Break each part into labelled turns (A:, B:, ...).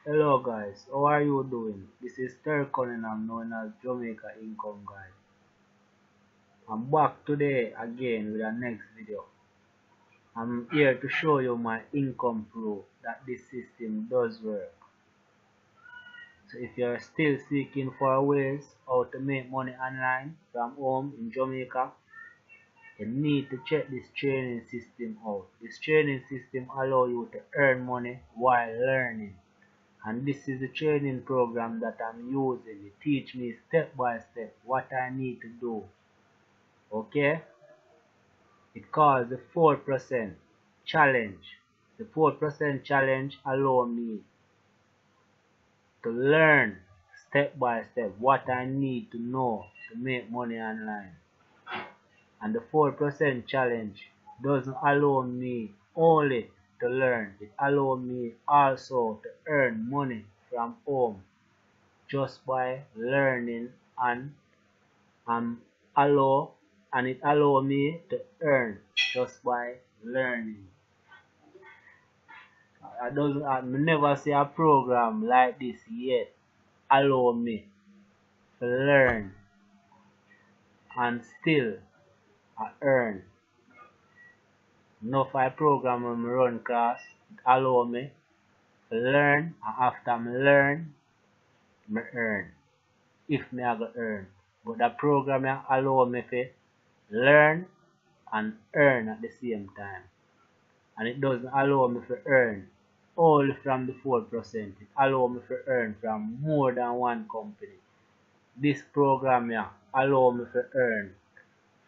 A: Hello guys, how are you doing? This is Terry Cunningham, known as Jamaica Income Guide. I'm back today again with our next video. I'm here to show you my income proof that this system does work. So if you're still seeking for ways how to make money online from home in Jamaica, you need to check this training system out. This training system allows you to earn money while learning. And this is the training program that I'm using. It teach me step by step what I need to do. Okay? It calls the 4% challenge. The 4% challenge allow me to learn step by step what I need to know to make money online. And the 4% challenge doesn't allow me only to learn. It allows me also to earn money from home just by learning, and it allow me to earn just by learning. I never see a program like this yet allow me to learn and still I earn. Enough I program when I run class, it allow me to learn, and after I learn, I earn. If me I go earn. But the program allow me to learn and earn at the same time. And it doesn't allow me to earn only from the 4%. It allows me to earn from more than one company. This program allows me to earn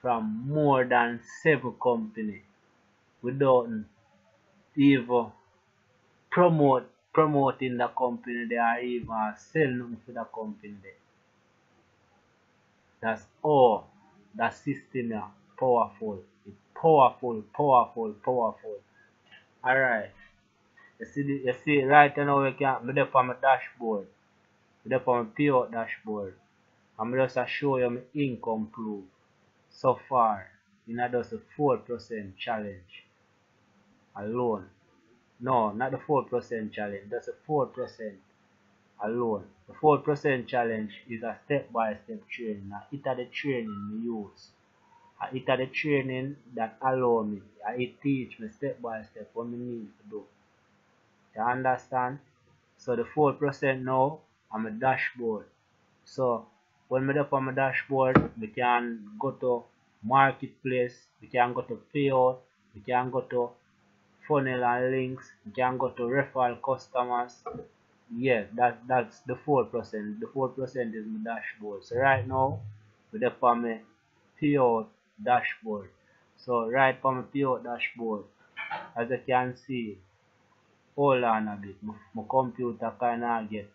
A: from more than 7 companies without even promoting the company there or even selling for the company there. That's all. That system is powerful. It's powerful. Alright. You see right now I'm there on my dashboard. I'm there on my payout dashboard. I'm just show you my income proof so far in just a 4% challenge alone. No, not the 4% challenge, that's a 4% alone. The 4% challenge is a step-by-step training. It is the training we use. It is the training that allow me. It teach me step-by-step what I need to do. You understand? So the 4% now on my dashboard. So when I up on my dashboard, we can go to marketplace, we can go to payout, we can go to funnel and links, we can go to referral customers. Yeah, that's the 4%. The 4% is my dashboard. So right now, we're up on my payout dashboard. So right on my payout dashboard, as you can see, hold on a bit. My computer kinda get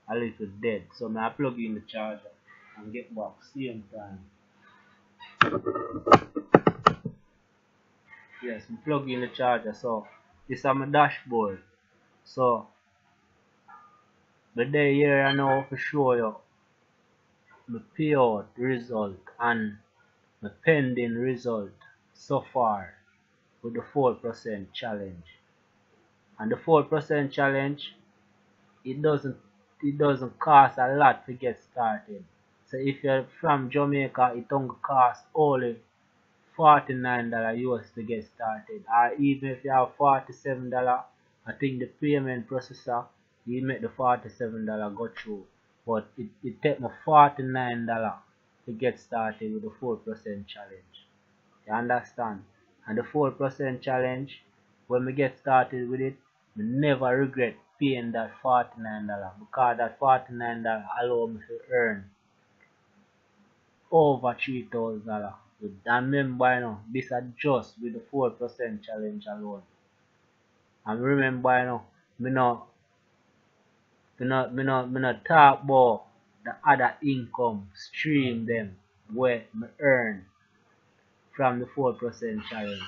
A: a little dead. So I plug in the charger and get back same time. Yes, I plug in the charger. So this is my dashboard. So the day here I know for show you the payout result and the pending result so far with the 4% challenge. And the 4% challenge, it doesn't cost a lot to get started. So if you're from Jamaica, it only costs only $49 US to get started. Or even if you have $47, I think the payment processor you make the $47 go through. But it takes me $49 to get started with the 4% challenge. You understand? And the 4% challenge, when we get started with it, we never regret paying that $49 because that $49 allows me to earn over $3,000. And remember, this is just with the 4% challenge alone. And remember, me not talk about the other income stream them where me earn from the 4% challenge.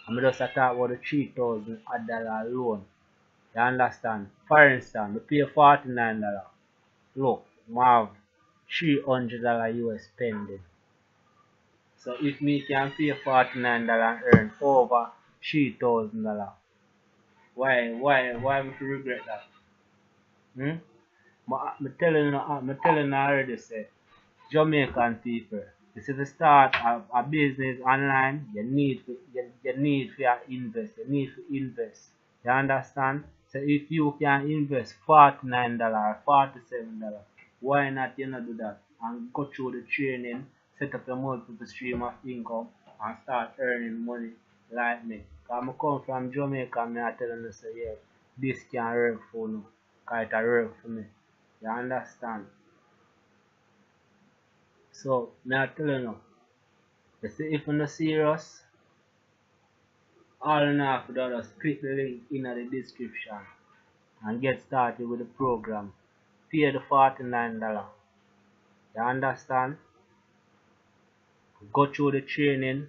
A: I'm just talk about the $3,000 alone. You understand? For instance, we pay $49. Look, I have $300 US pending. So if me can pay $49 and earn over $3,000, why we should regret that? Hmm? I'm telling you already, say, Jamaican people, if you start a business online, you need to invest. You need to invest. You understand? So if you can invest $49, $47, why not you not do that and go through the training, set up a multiple stream of income and start earning money like me. Cause I come from Jamaica, me I tell you say yeah, this can work for you. Cause it work for me. You understand? So me I tell you now, you see if you're not serious, all you have to do is click the link in the description and get started with the program. Pay the $49. You understand? Go through the training,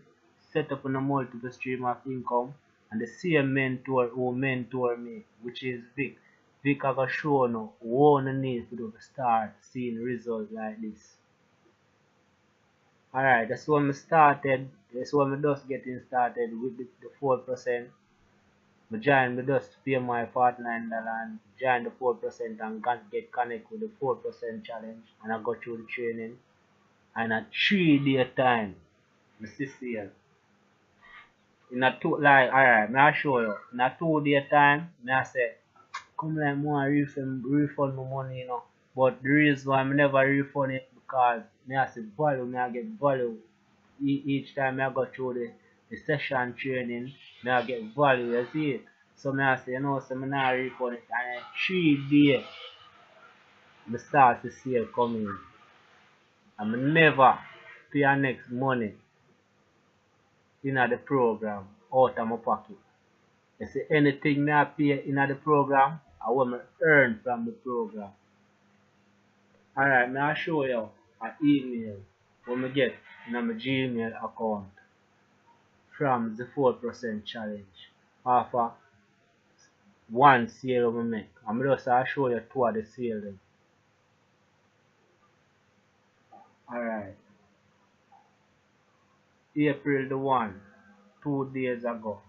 A: set up on a multiple stream of income, and the same mentor who mentor me, which is Vic. Vic I got show you what you need to do to start seeing results like this. Alright, that's when I started. That's when I just getting started with the 4%. I joined me just pay my $49 and join the 4% and get connect with the 4% challenge, and I go through the training and a 3 day time. I see sale. In a two like alright, me I show you. In a 2 day time, me I say, come like more refund my money, you know. But the reason why I never refund it because me I say value, me I get value each time I go through the session training, me I get value, you see it. So me I say, you know, so me not refund it and in 3 days me start to see it coming. And me never pay a next money in the program out of my pocket. You see anything me I pay in the program, I will me earn from the program. Alright, me I show you an email what me get in my Gmail account from the 4% challenge after one sale we make. I'm just show you two of the sales. Alright. April the 1, 2 days ago.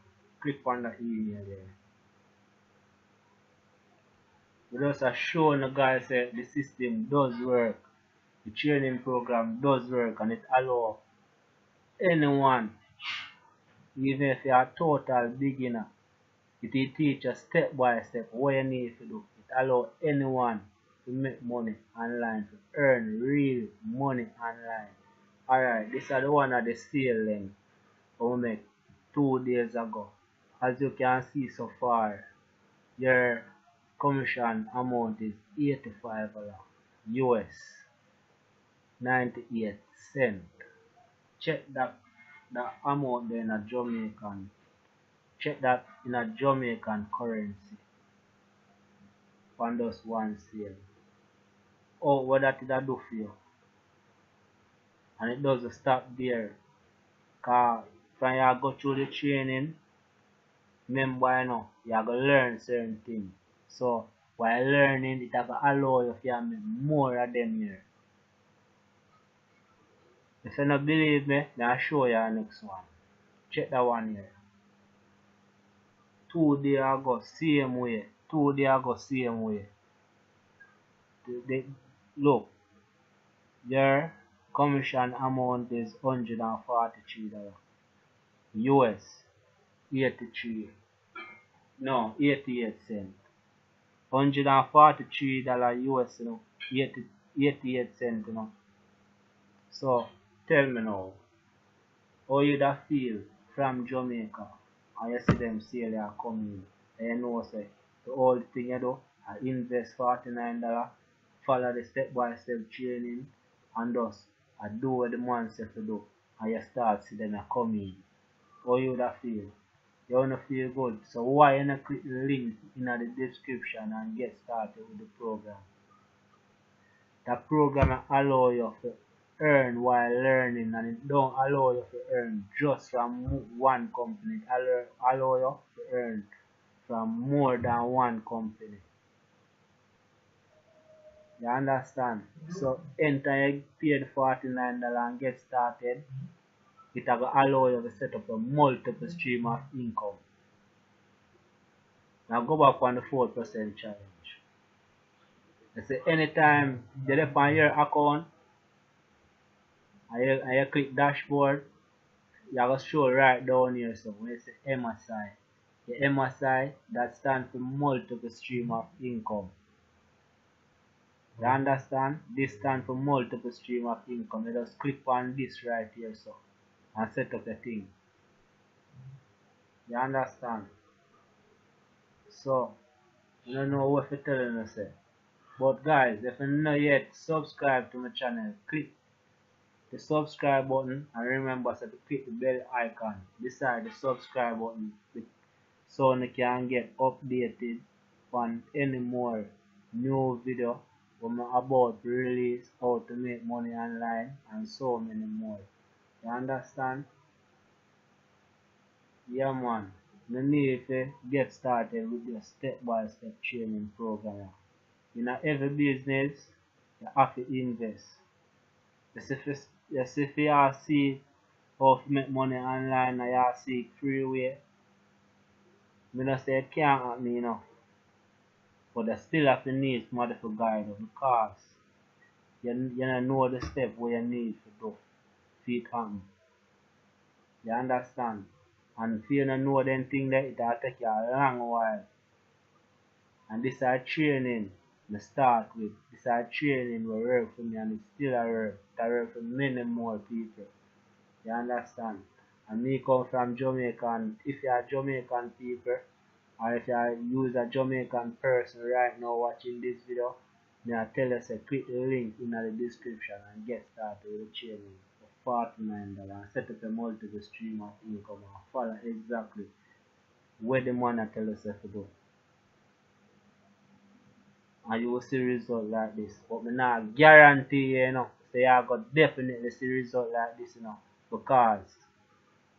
A: Click on the email there. We just show the guys that the system does work. The training program does work and it allows anyone, even if you're a total beginner, it will teach you step by step what you need to do. It allows anyone to make money online, to earn real money online. Alright, this is the one of the sale link we make 2 days ago. As you can see so far, your commission amount is $85 US 98 cents. Check that amount there in a Jamaican. Check that in a Jamaican currency. On just one sale. Oh, what that did do for you? And it doesn't stop there. Cause when you go through the training, remember you know, you have to learn certain things. So while learning, it have to allow you to make more of them here. If you don't believe me, then I'll show you the next one. Check that one here. 2 days ago, same way. 2 days ago, same way. Look, your commission amount is $143 US 83 no 88 cents. $143 US, you know, 88 cents, you know. So tell me now, how you da feel from Jamaica and you see them sale are coming and you know say the whole thing you do, I invest $49, follow the step by step training and thus I do what the man said to do and you start see them coming. How you da feel? You wanna feel good. So why you not click the link in the description and get started with the program? The program allow you to earn while learning and it don't allow you to earn just from one company. It allow you to earn from more than one company. You understand? So enter you pay the $49 and get started. It will allow you to set up a multiple stream of income. Now go back on the 4% challenge. You see, anytime you dip on your account and you click dashboard, you're going to show right down here. So when you say MSI, the MSI that stands for multiple stream of income. You understand? This stands for multiple stream of income. You just click on this right here so and set up the thing. You understand? So I don't know what to tell you say. But guys, if you're not yet subscribe to my channel, click the subscribe button and remember to click the bell icon beside the subscribe button so you can get updated on any more new video when I'm about to release how to make money online and so many more. You understand? Yeah man, you need to get started with your step-by-step training program. In every business, you have to invest. You see if you see how to make money online and you see free way, I don't say it can't happen, you know. But you still have to need somebody to guide you because you don't know the step where you need to do for it happen. You understand? And if you don't know them things that it'll take you a long while. And this is training to start with. This is training will work for me and it still a work. It work for many more people. You understand? And me come from Jamaica and if you are Jamaican people or if you use a Jamaican person right now watching this video, I tell you say click the link in the description and get started with the training for $49 and set up a multiple stream of income and follow exactly what the man tell us to do. And you will see result like this. But me not guarantee you know. So you got definitely see result like this, you know. Because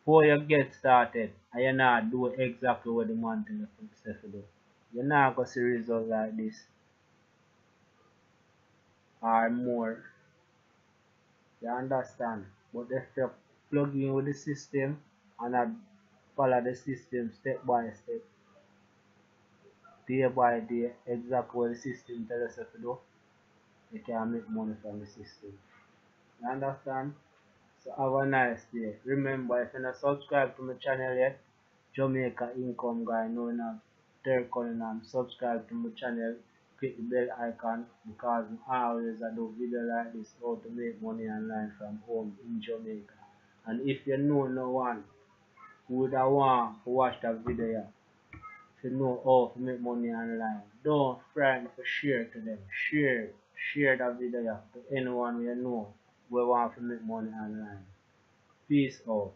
A: before you get started and you not do exactly what the man tell you to do, you're not gonna see result like this or more. You understand? But if you plug in with the system and I follow the system step by step, day by day, exactly what the system tells you to do, you can make money from the system. You understand? So have a nice day. Remember, if you're not subscribed to my channel yet, Jamaica Income Guy known as Terry Cunningham, subscribe to my channel, click the bell icon because I always do video like this how to make money online from home in Jamaica. And if you know no one who would want to watch that video to know how to make money online, don't frighten to share to them. Share that video to anyone you know who want to make money online. Peace out.